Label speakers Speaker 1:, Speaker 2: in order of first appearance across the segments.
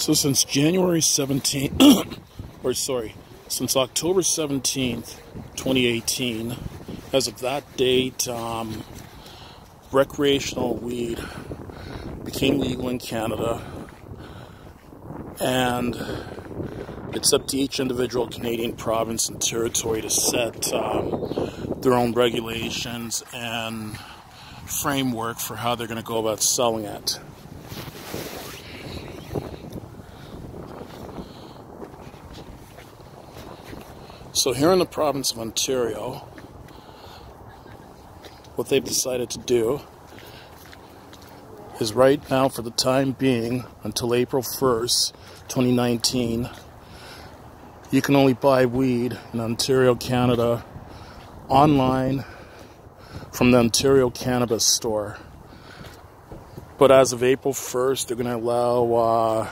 Speaker 1: So since January 17th, since October 17th, 2018, as of that date, recreational weed became legal in Canada, and it's up to each individual Canadian province and territory to set their own regulations and framework for how they're going to go about selling it. So here in the province of Ontario, what they've decided to do is right now, for the time being, until April 1st, 2019, you can only buy weed in Ontario, Canada, online from the Ontario Cannabis Store. But as of April 1st, they're going to allow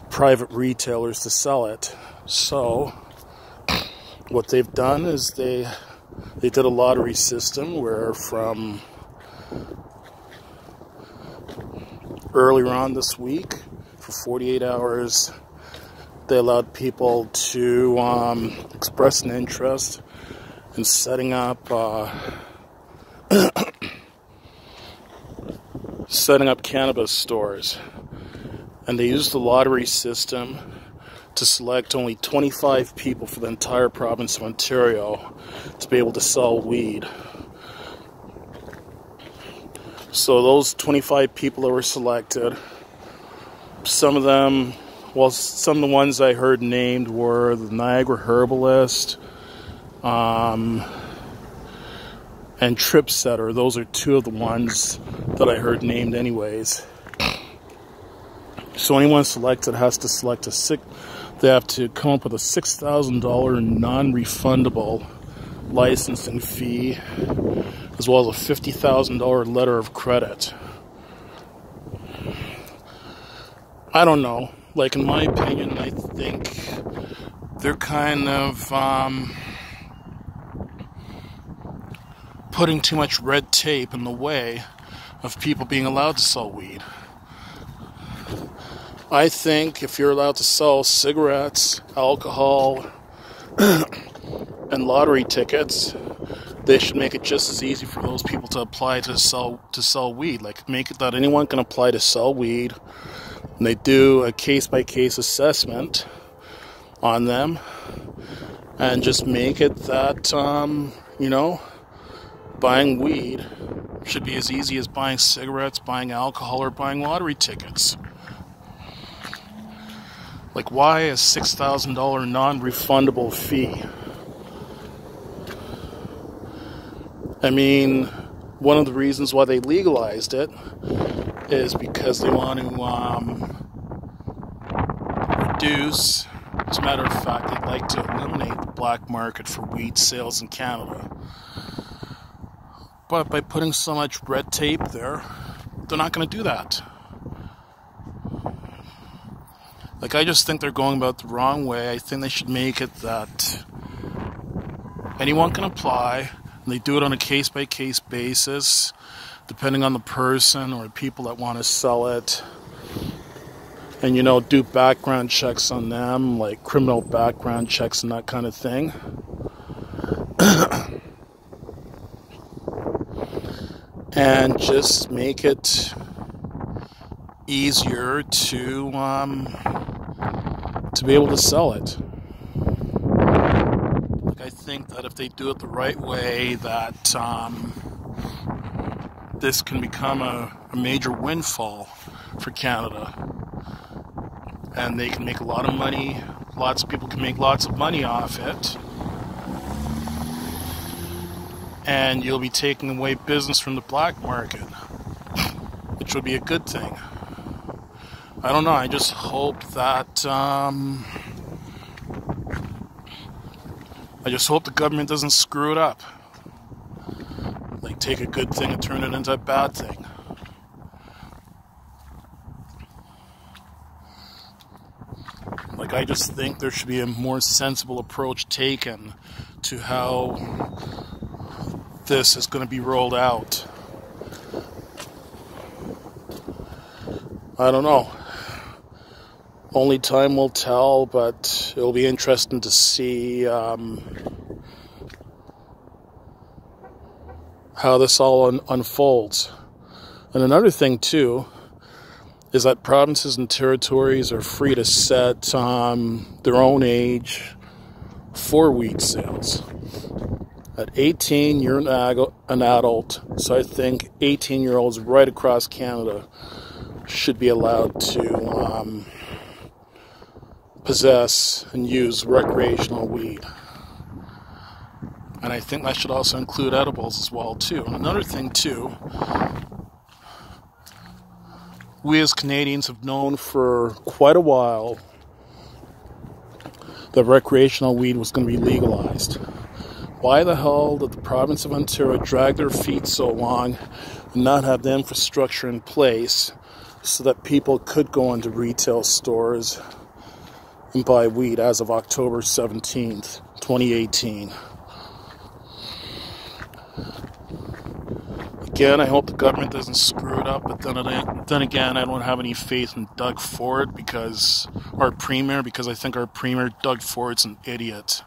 Speaker 1: private retailers to sell it. So what they've done is they did a lottery system where from earlier on this week, for 48 hours, they allowed people to express an interest in setting up cannabis stores. And they used the lottery system to select only 25 people for the entire province of Ontario to be able to sell weed. So those 25 people that were selected, some of the ones I heard named were the Niagara Herbalist and Trip Setter. Those are two of the ones that I heard named anyways. So anyone selected has to select they have to come up with a $6,000 non-refundable licensing fee, as well as a $50,000 letter of credit. I don't know. Like, in my opinion, I think they're kind of putting too much red tape in the way of people being allowed to sell weed. I think if you're allowed to sell cigarettes, alcohol, and lottery tickets, they should make it just as easy for those people to apply to sell weed. Like, make it that anyone can apply to sell weed, and they do a case-by-case assessment on them, and just make it that, buying weed should be as easy as buying cigarettes, buying alcohol, or buying lottery tickets. Like, why a $6,000 non-refundable fee? I mean, one of the reasons why they legalized it is because they want to reduce, as a matter of fact, they'd like to eliminate the black market for weed sales in Canada. But by putting so much red tape there, they're not going to do that. Like, I just think they're going about the wrong way. I think they should make it that anyone can apply, and they do it on a case-by-case basis, depending on the person or the people that want to sell it. And, do background checks on them, like criminal background checks and that kind of thing. And just make it easier to be able to sell it. Like, I think that if they do it the right way, that this can become a major windfall for Canada, and they can make a lot of money. Lots of people can make lots of money off it, and you'll be taking away business from the black market, which would be a good thing. I don't know, I just hope that, I just hope the government doesn't screw it up. Like, take a good thing and turn it into a bad thing. Like, I just think there should be a more sensible approach taken to how this is going to be rolled out. I don't know. Only time will tell, but it'll be interesting to see how this all unfolds. And another thing, too, is that provinces and territories are free to set their own age for weed sales. At 18, you're an adult, so I think 18-year-olds right across Canada should be allowed to possess and use recreational weed. And I think that should also include edibles as well, too. And another thing, too, we as Canadians have known for quite a while that recreational weed was going to be legalized. Why the hell did the province of Ontario drag their feet so long and not have the infrastructure in place so that people could go into retail stores and buy weed as of October 17th, 2018? Again, I hope the government doesn't screw it up, but then again, I don't have any faith in Doug Ford, our premier, because I think our premier, Doug Ford's an idiot.